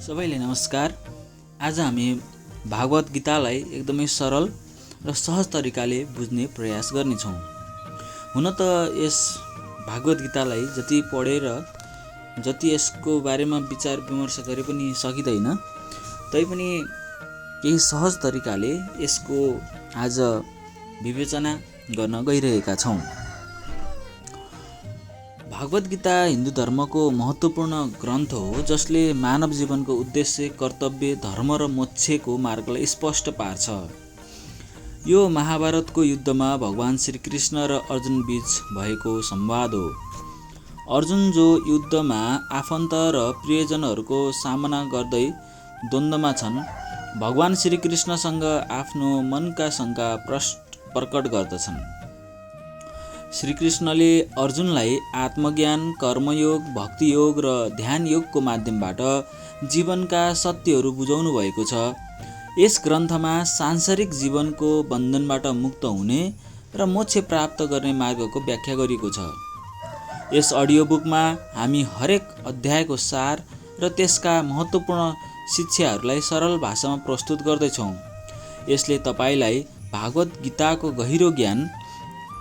सबैले नमस्कार। आज हामी भागवत गीतालाई एकदमै सरल र सहज तरिकाले बुझ्ने प्रयास गर्नेछौँ। हुन त यस भागवत गीतालाई जति पढेर जति यसको बारेमा विचार विमर्श गरे पनि सकिँदैन, तैपनि केही सहज तरिकाले यसको आज विवेचना गर्न गइरहेका छौँ। भागवत गीता हिन्दू धर्मको महत्त्वपूर्ण ग्रन्थ हो, जसले मानव जीवनको उद्देश्य, कर्तव्य, धर्म र मोक्षको मार्गलाई स्पष्ट पार्छ। यो महाभारतको युद्धमा भगवान श्रीकृष्ण र अर्जुन बीच भएको संवाद हो। अर्जुन जो युद्धमा आफन्त र प्रियजनहरूको सामना गर्दै द्वन्द्वमा छन्, भगवान श्रीकृष्णसँग आफ्नो मनका शङ्का प्रकट गर्दछन्। श्रीकृष्णले अर्जुनलाई आत्मज्ञान, कर्मयोग, भक्तियोग र ध्यान योगको माध्यमबाट जीवनका सत्यहरू बुझाउनु भएको छ। यस ग्रन्थमा सांसारिक जीवनको बन्धनबाट मुक्त हुने र मोक्ष प्राप्त गर्ने मार्गको व्याख्या गरिएको छ। यस अडियो बुकमा हामी हरेक अध्यायको सार र त्यसका महत्त्वपूर्ण शिक्षाहरूलाई सरल भाषामा प्रस्तुत गर्दैछौँ। यसले तपाईलाई भागवत गीताको गहिरो ज्ञान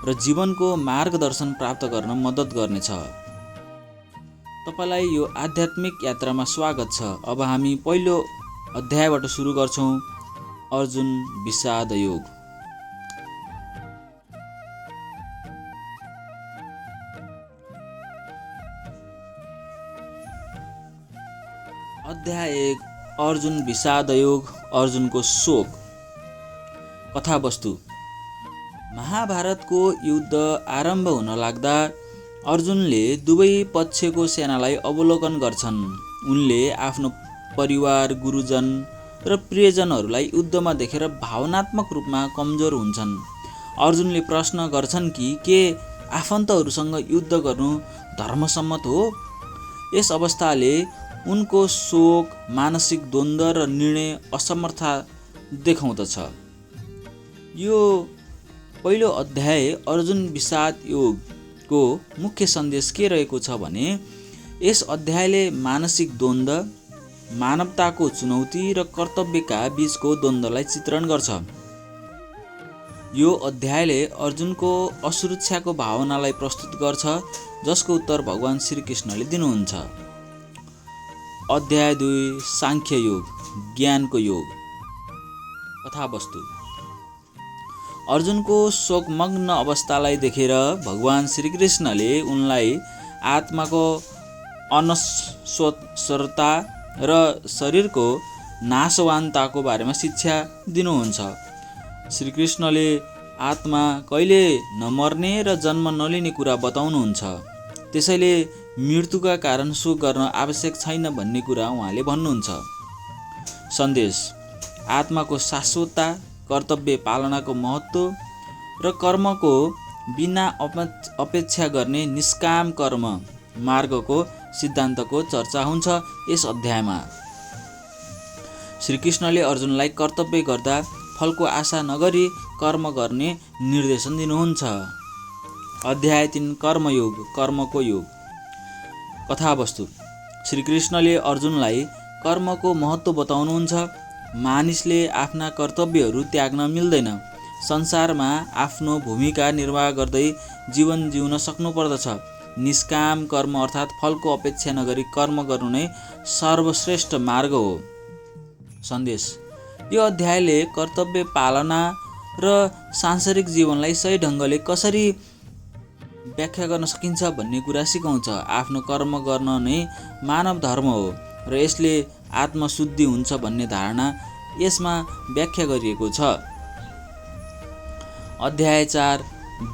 र जीवनको मार्गदर्शन प्राप्त गर्न मद्दत गर्नेछ। तपाईलाई यो आध्यात्मिक यात्रामा स्वागत छ। अब हामी पहिलो अध्यायबाट सुरु गर्छौँ। अर्जुन विषाद योग। अध्याय 1 अर्जुन विषाद योग, अर्जुनको शोक। कथावस्तु। महाभारतको युद्ध आरम्भ हुन लाग्दा अर्जुनले दुवै पक्षको सेनालाई अवलोकन गर्छन्। उनले आफ्नो परिवार, गुरुजन र प्रियजनहरूलाई युद्धमा देखेर भावनात्मक रूपमा कमजोर हुन्छन्। अर्जुनले प्रश्न गर्छन् कि के आफन्तहरूसँग युद्ध गर्नु धर्मसम्मत हो? यस अवस्थाले उनको शोक, मानसिक द्वन्द्व र निर्णय असमर्थता देखाउँदछ। यो पहिलो अध्याय अर्जुन विषाद योगको मुख्य सन्देश के रहेको छ भने, यस अध्यायले मानसिक द्वन्द्व, मानवताको चुनौती र कर्तव्यका बीचको द्वन्द्वलाई चित्रण गर्छ। यो अध्यायले अर्जुनको असुरक्षाको भावनालाई प्रस्तुत गर्छ, जसको उत्तर भगवान श्रीकृष्णले दिनुहुन्छ। अध्याय 2 सांख्य योग, ज्ञानको योग। कथावस्तु। अर्जुनको शोकमग्न अवस्थालाई देखेर भगवान श्रीकृष्णले उनलाई आत्माको अनश्वरता र शरीरको नाशवानताको बारेमा शिक्षा दिनुहुन्छ। श्रीकृष्णले आत्मा कहिले नमर्ने र जन्म नलिने कुरा बताउनुहुन्छ। त्यसैले मृत्युका कारण शोक गर्न आवश्यक छैन भन्ने कुरा उहाँले भन्नुहुन्छ। सन्देश। आत्माको शाश्वतता, कर्तव्य पालनाको महत्त्व र कर्मको बिना अपेक्षा गर्ने निष्काम कर्म मार्गको सिद्धान्तको चर्चा हुन्छ यस अध्यायमा। श्रीकृष्णले अर्जुनलाई कर्तव्य गर्दा फलको आशा नगरी कर्म गर्ने निर्देशन दिनुहुन्छ। अध्याय 3 कर्मयोग, कर्मको योग। कथावस्तु। श्रीकृष्णले अर्जुनलाई कर्मको महत्त्व बताउनुहुन्छ। मानिसले आफ्ना कर्तव्यहरू त्याग्न मिल्दैन। संसारमा आफ्नो भूमिका निर्वाह गर्दै जीवन जिउन सक्नुपर्दछ। निष्काम कर्म अर्थात् फलको अपेक्षा नगरी कर्म गर्नु नै सर्वश्रेष्ठ मार्ग हो। सन्देश। यो अध्यायले कर्तव्य पालना र सांसारिक जीवनलाई सही ढङ्गले कसरी व्याख्या गर्न सकिन्छ भन्ने कुरा सिकाउँछ। आफ्नो कर्म गर्न नै मानव धर्म हो र यसले आत्मशुद्धि हुन्छ भन्ने धारणा यसमा व्याख्या गरिएको छ। अध्याय 4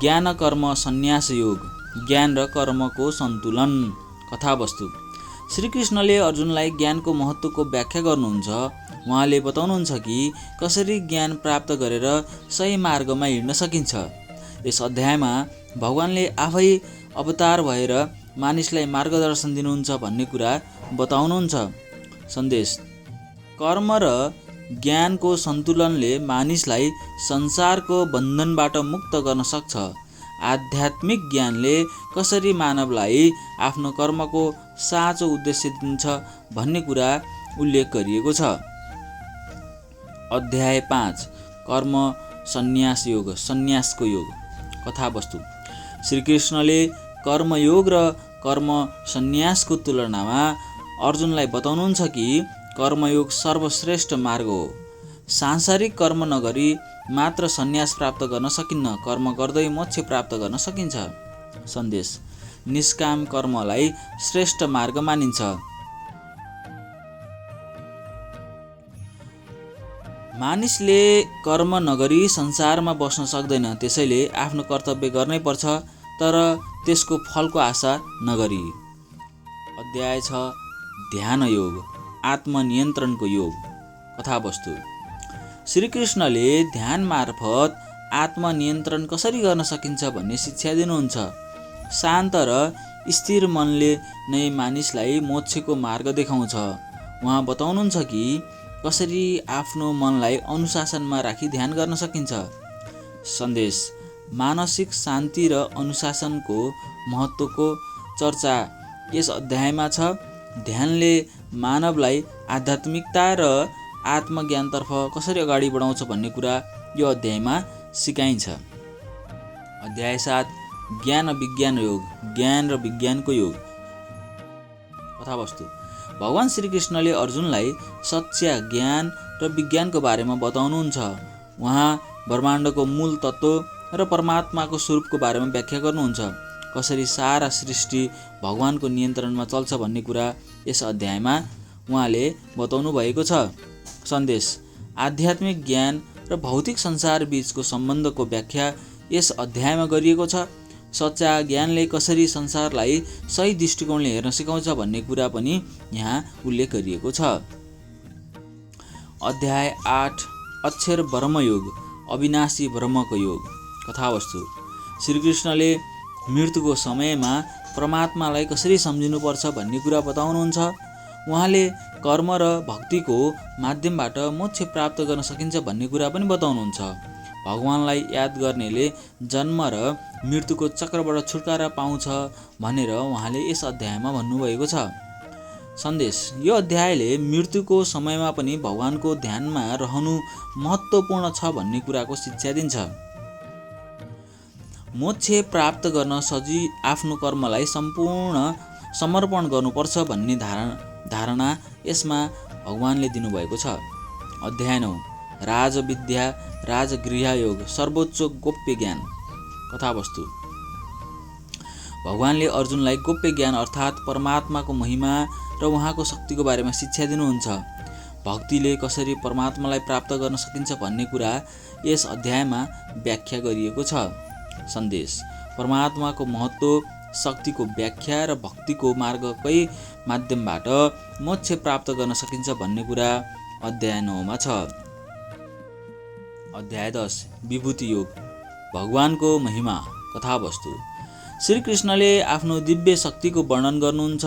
ज्ञान कर्म सन्यास योग, ज्ञान र कर्मको सन्तुलन। कथावस्तु। श्रीकृष्णले अर्जुनलाई ज्ञानको महत्त्वको व्याख्या गर्नुहुन्छ। उहाँले बताउनुहुन्छ कि कसरी ज्ञान प्राप्त गरेर सही मार्गमा हिँड्न सकिन्छ। यस अध्यायमा भगवानले आफै अवतार भएर मानिसलाई मार्गदर्शन दिनुहुन्छ भन्ने कुरा बताउनुहुन्छ। सन्देश। कर्म र ज्ञानको सन्तुलनले मानिसलाई संसारको बन्धनबाट मुक्त गर्न सक्छ। आध्यात्मिक ज्ञानले कसरी मानवलाई आफ्नो कर्मको साँचो उद्देश्य दिन्छ भन्ने कुरा उल्लेख गरिएको छ। अध्याय 5 कर्म सन्यास योग, सन्यासको योग। कथावस्तु श्रीकृष्णले कर्मयोग र कर्म सन्यासको तुलनामा अर्जुनलाई बताउनुहुन्छ कि कर्मयोग सर्वश्रेष्ठ मार्ग हो। सांसारिक कर्म नगरी मात्र सन्यास प्राप्त गर्न सकिन्न, कर्म गर्दै मोक्ष प्राप्त गर्न सकिन्छ। सन्देश निष्काम कर्मलाई श्रेष्ठ मार्ग मानिन्छ। मानिसले कर्म नगरी संसारमा बस्न सक्दैन, त्यसैले आफ्नो कर्तव्य गर्नै पर्छ, तर त्यसको फलको आशा नगरी। अध्याय 6 ध्यान योग, आत्मनियन्त्रणको योग। कथावस्तु श्रीकृष्णले ध्यान मार्फत आत्मनियन्त्रण कसरी गर्न सकिन्छ भन्ने शिक्षा दिनुहुन्छ। शान्त र स्थिर मनले नै मानिसलाई मोक्षको मार्ग देखाउँछ। उहाँ बताउनुहुन्छ कि कसरी आफ्नो मनलाई अनुशासनमा राखी ध्यान गर्न सकिन्छ। सन्देश मानसिक शान्ति र अनुशासनको महत्त्वको चर्चा यस अध्यायमा छ। ध्यानले मानवलाई आध्यात्मिकता र आत्मज्ञानतर्फ कसरी अगाडि बढाउँछ भन्ने कुरा यो अध्यायमा सिकाइन्छ। अध्याय 7 ज्ञान विज्ञान योग, ज्ञान र विज्ञानको योग। कथावस्तु भगवान श्रीकृष्णले अर्जुनलाई सच्चा ज्ञान र विज्ञानको बारेमा बताउनुहुन्छ। उहाँ ब्रह्माण्डको मूल तत्त्व र परमात्माको स्वरूपको बारेमा व्याख्या गर्नुहुन्छ। कसरी सारा सृष्टि भगवानको नियन्त्रणमा चल्छ भन्ने कुरा यस अध्यायमा उहाँले बताउनु भएको छ। सन्देश आध्यात्मिक ज्ञान र भौतिक संसार बीचको सम्बन्धको व्याख्या यस अध्यायमा गरिएको छ। सच्चा ज्ञानले कसरी संसारलाई सही दृष्टिकोणले हेर्न सिकाउँछ भन्ने कुरा पनि यहाँ उल्लेख गरिएको छ। अध्याय 8 अक्षर ब्रह्मयोग, अविनाशी ब्रह्मको योग। कथावस्तु श्रीकृष्णले मृत्युको समयमा परमात्मालाई कसरी सम्झिनुपर्छ भन्ने कुरा बताउनुहुन्छ। उहाँले कर्म र भक्तिको माध्यमबाट मोक्ष प्राप्त गर्न सकिन्छ भन्ने कुरा पनि बताउनुहुन्छ। भगवानलाई याद गर्नेले जन्म र मृत्युको चक्रबाट छुटकारा पाउँछ भनेर उहाँले यस अध्यायमा भन्नुभएको छ। सन्देश यो अध्यायले मृत्युको समयमा पनि भगवानको ध्यानमा रहनु महत्त्वपूर्ण छ भन्ने कुराको शिक्षा दिन्छ। मोक्ष प्राप्त गर्न आफ्नो कर्मलाई सम्पूर्ण समर्पण गर्नुपर्छ भन्ने धारणा यसमा भगवानले दिनुभएको छ। अध्याय 9 राजविद्या राजगृह योग, सर्वोच्च गोप्य ज्ञान। कथावस्तु भगवानले अर्जुनलाई गोप्य ज्ञान अर्थात् परमात्माको महिमा र उहाँको शक्तिको बारेमा शिक्षा दिनुहुन्छ। भक्तिले कसरी परमात्मालाई प्राप्त गर्न सकिन्छ भन्ने कुरा यस अध्यायमा व्याख्या गरिएको छ। सन्देश परमात्माको महत्त्व, शक्तिको व्याख्या र भक्तिको मार्गकै माध्यमबाट मोक्ष प्राप्त गर्न सकिन्छ भन्ने कुरा अध्याय 9 मा छ। अध्याय 10 विभूति योग, भगवानको महिमा। कथावस्तु श्रीकृष्णले आफ्नो दिव्य शक्तिको वर्णन गर्नुहुन्छ।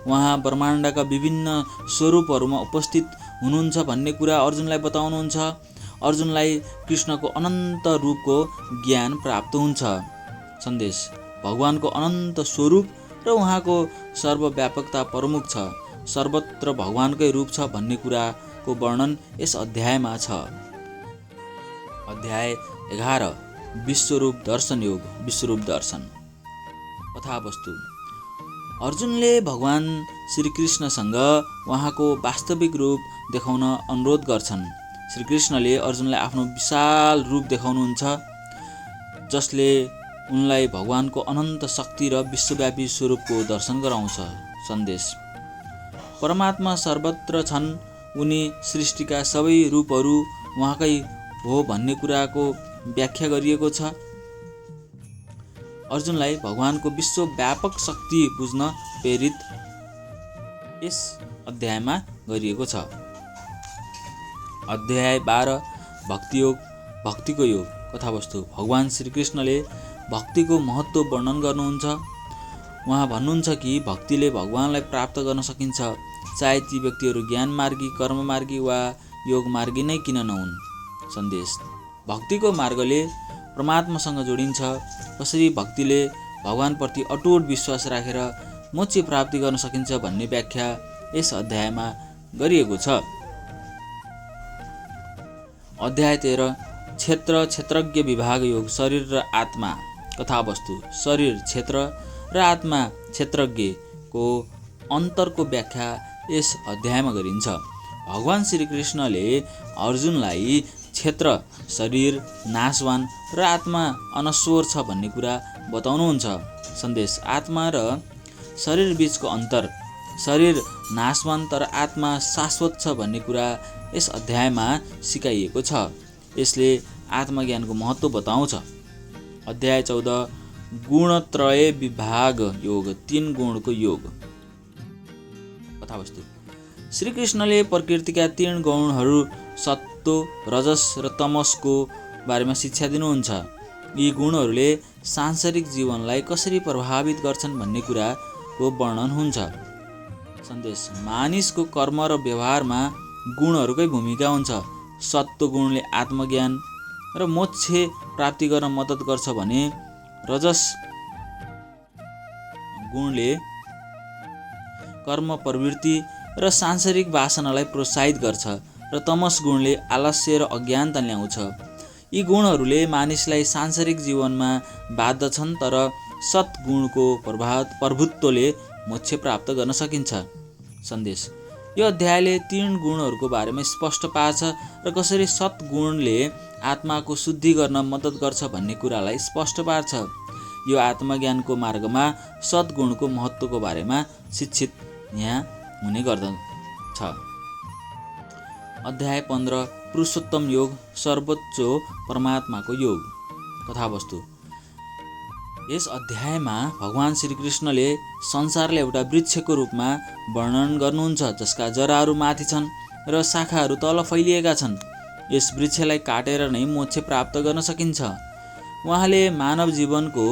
उहाँ ब्रह्माण्डका विभिन्न स्वरूपहरूमा उपस्थित हुनुहुन्छ भन्ने कुरा अर्जुनलाई बताउनुहुन्छ। अर्जुनलाई कृष्णको अनन्त रूपको ज्ञान प्राप्त हुन्छ। सन्देश भगवानको अनन्त स्वरूप र उहाँको सर्वव्यापकता प्रमुख छ, सर्वत्र भगवानकै रूप छ भन्ने कुराको वर्णन यस अध्यायमा छ। अध्याय 11 विश्वरूप दर्शन योग, विश्वरूप दर्शन। कथावस्तु अर्जुनले भगवान श्रीकृष्णसँग उहाँको वास्तविक रूप देखाउन अनुरोध गर्छन्। श्रीकृष्णले अर्जुनलाई आफ्नो विशाल रूप देखाउनुहुन्छ, जसले उनलाई भगवानको अनन्त शक्ति र विश्वव्यापी स्वरूपको दर्शन गराउँछ। सन्देश परमात्मा सर्वत्र छन्, उनी सृष्टिका सबै रूपहरू उहाँकै हो भन्ने कुराको व्याख्या गरिएको छ। अर्जुनलाई भगवानको विश्वव्यापक शक्ति बुझ्न प्रेरित यस अध्यायमा गरिएको छ। अध्याय 12 भक्ति योग, भक्तिको योग। कथावस्तु भगवान श्रीकृष्णले भक्तिको महत्त्व वर्णन गर्नुहुन्छ। उहाँ भन्नुहुन्छ कि भक्तिले भगवानलाई प्राप्त गर्न सकिन्छ, चाहे ती व्यक्तिहरू ज्ञान मार्गी, कर्म मार्गी वा योग मार्गी नै किन नहुन्। सन्देश भक्तिको मार्गले परमात्मासँग जोडिन्छ। कसरी भक्तिले भगवानप्रति अटुट विश्वास राखेर मोक्ष प्राप्ति गर्न सकिन्छ भन्ने व्याख्या यस अध्यायमा गरिएको छ। अध्याय 13 क्षेत्र क्षेत्रज्ञ विभाग योग शरीर र आत्मा कथावस्तु। शरीर क्षेत्र र आत्मा क्षेत्रज्ञको अन्तरको व्याख्या यस अध्यायमा गरिन्छ। भगवान श्रीकृष्णले अर्जुनलाई क्षेत्र शरीर नाशवान र आत्मा अनश्वर छ भन्ने कुरा बताउनुहुन्छ। सन्देश आत्मा र शरीर बीचको अन्तर। शरीर नाशवान तर आत्मा शाश्वत छ भन्ने कुरा यस अध्यायमा सिकाइएको छ। यसले आत्मज्ञानको महत्त्व बताउँछ। अध्याय 14 गुणत्रय विभाग योग 3 गुणको योग कथावस्तु। श्रीकृष्णले प्रकृतिका 3 गुणहरू सत्व रजस र तमसको बारेमा शिक्षा दिनुहुन्छ। यी गुणहरूले सांसारिक जीवनलाई कसरी प्रभावित गर्छन् भन्ने कुराको वर्णन हुन्छ। सन्देश मानिसको कर्म र व्यवहारमा गुणहरूकै भूमिका हुन्छ। सत्व गुणले आत्मज्ञान र मोक्ष प्राप्ति गर्न मद्दत गर्छ भने रजस गुणले कर्म प्रवृत्ति र सांसारिक वासनालाई प्रोत्साहित गर्छ र तमस गुणले आलस्य र अज्ञानता ल्याउँछ। यी गुणहरूले मानिसलाई सांसारिक जीवनमा बाध्दछन् तर सद्गुणको प्रभुत्वले मोक्ष प्राप्त गर्न सकिन्छ। सन्देश यो अध्यायले 3 गुणहरूको बारेमा स्पष्ट पार्छ र कसरी सद्गुणले आत्माको शुद्धि गर्न मद्दत गर्छ भन्ने कुरालाई स्पष्ट पार्छ। यो आत्मज्ञानको मार्गमा सद्गुणको महत्त्वको बारेमा शिक्षित यहाँ हुने गर्दछ। अध्याय 15 पुरुषोत्तम योग सर्वोच्च परमात्माको योग कथावस्तु। यस अध्यायमा भगवान श्रीकृष्णले संसारलाई एउटा वृक्षको रूपमा वर्णन गर्नुहुन्छ जसका जराहरू माथि छन् र शाखाहरू तल फैलिएका छन्। यस वृक्षलाई काटेर नै मोक्ष प्राप्त गर्न सकिन्छ। उहाँले मानव जीवनको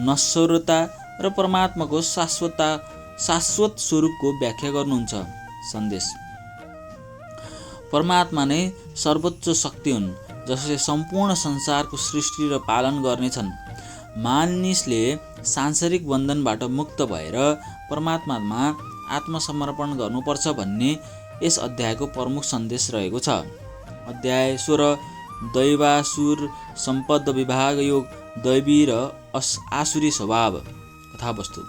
नश्वरता र परमात्माको शाश्वत स्वरूपको व्याख्या गर्नुहुन्छ। सन्देश परमात्मा नै सर्वोच्च शक्ति हुन् जसले सम्पूर्ण संसारको सृष्टि र पालन गर्नेछन्। मानिसले सांसारिक बन्धनबाट मुक्त भएर परमात्मामा आत्मसमर्पण गर्नुपर्छ भन्ने यस अध्यायको प्रमुख सन्देश रहेको छ। अध्याय 16 दैवासुर सम्पद विभाग योग दैवी र आसुरी स्वभाव कथावस्तु।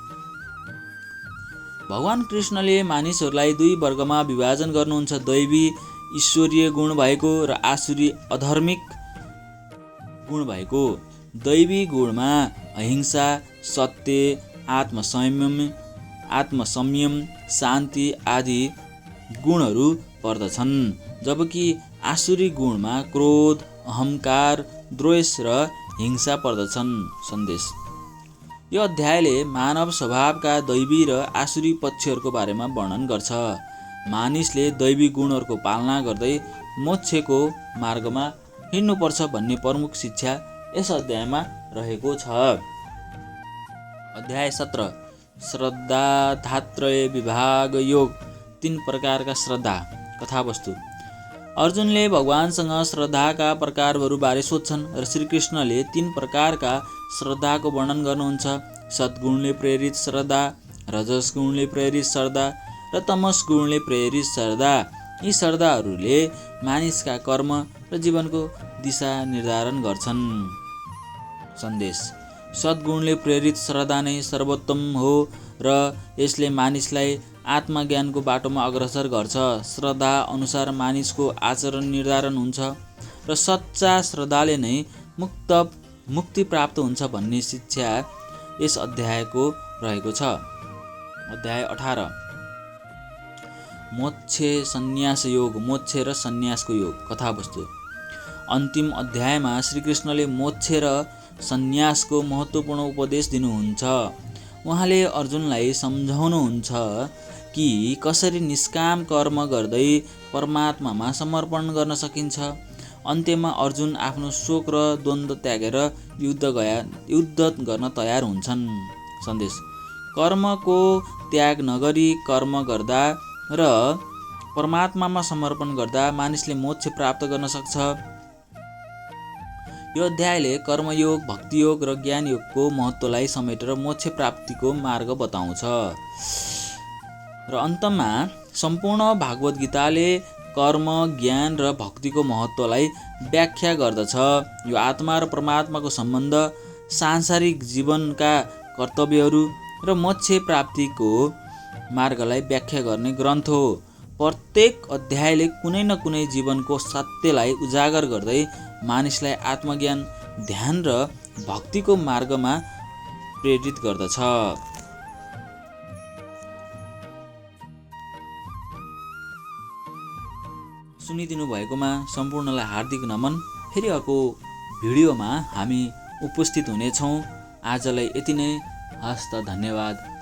भगवान कृष्णले मानिसहरूलाई 2 वर्गमा विभाजन गर्नुहुन्छ। दैवी ईश्वरीय गुण भएको र आसुरी अधर्मिक गुण भएको। दैवी गुणमा अहिंसा सत्य आत्मसंयम शान्ति आदि गुणहरू पर्दछन्, जबकि आसुरी गुणमा क्रोध अहंकार द्वेष र हिंसा पर्दछन्। सन्देश यो अध्यायले मानव स्वभावका दैवी र आसुरी पक्षहरूको बारेमा वर्णन गर्छ। मानिसले दैवी गुणहरूको पालना गर्दै मोक्षको मार्गमा हिँड्नुपर्छ भन्ने प्रमुख शिक्षा यस अध्यायमा रहेको छ। अध्याय 17 श्रद्धात्रय विभाग योग 3 प्रकारका श्रद्धा कथावस्तु। अर्जुनले भगवानसँग श्रद्धाका प्रकारहरू बारे सोध्छन् र श्रीकृष्णले 3 प्रकारका श्रद्धाको वर्णन गर्नुहुन्छ। सद्गुणले प्रेरित श्रद्धा, रजस गुणले प्रेरित श्रद्धा र तमस गुणले प्रेरित श्रद्धा। यी श्रद्धाहरूले मानिसका कर्म र जीवनको दिशा निर्धारण गर्छन्। सन्देश सद्गुणले प्रेरित श्रद्धा नै सर्वोत्तम हो र यसले मानिसलाई आत्मज्ञानको बाटोमा अग्रसर गर्छ। श्रद्धा अनुसार मानिसको आचरण निर्धारण हुन्छ र सच्चा श्रद्धाले नै मुक्ति प्राप्त हुन्छ भन्ने शिक्षा यस अध्यायको रहेको छ। अध्याय 18 मोक्ष सन्यास योग मोक्ष र सन्यासको योग कथावस्तु। अन्तिम अध्यायमा श्रीकृष्णले मोक्ष र सन्यासको महत्त्वपूर्ण उपदेश दिनुहुन्छ। उहाँले अर्जुनलाई सम्झाउनुहुन्छ कि कसरी निष्काम कर्म गर्दै परमात्मामा समर्पण गर्न सकिन्छ। अन्त्यमा अर्जुन आफ्नो शोक र द्वन्द्व त्यागेर युद्ध गर्न तयार हुन्छन्। सन्देश कर्मको त्याग नगरी कर्म गर्दा र परमात्मामा समर्पण गर्दा मानिसले मोक्ष प्राप्त गर्न सक्छ। यो अध्यायले कर्मयोग भक्तियोग र ज्ञानयोगको महत्त्वलाई समेटेर मोक्ष प्राप्तिको मार्ग बताउँछ। र अन्तमा सम्पूर्ण भागवत गीताले कर्म, ज्ञान र भक्तिको महत्त्वलाई व्याख्या गर्दछ। यो आत्मा र परमात्माको सम्बन्ध, सांसारिक जीवनका कर्तव्यहरू र मोक्ष प्राप्तिको मार्गलाई व्याख्या गर्ने ग्रन्थ हो। प्रत्येक अध्यायले कुनै न कुनै जीवनको सत्यलाई उजागर गर्दै मानिसलाई आत्मज्ञान, ध्यान र भक्तिको मार्गमा प्रेरित गर्दछ। सुनिदिनु भएकोमा सम्पूर्णलाई हार्दिक नमन। फेरि अर्को भिडियोमा हामी उपस्थित हुनेछौँ। आजलाई यति नै। हस्त, धन्यवाद।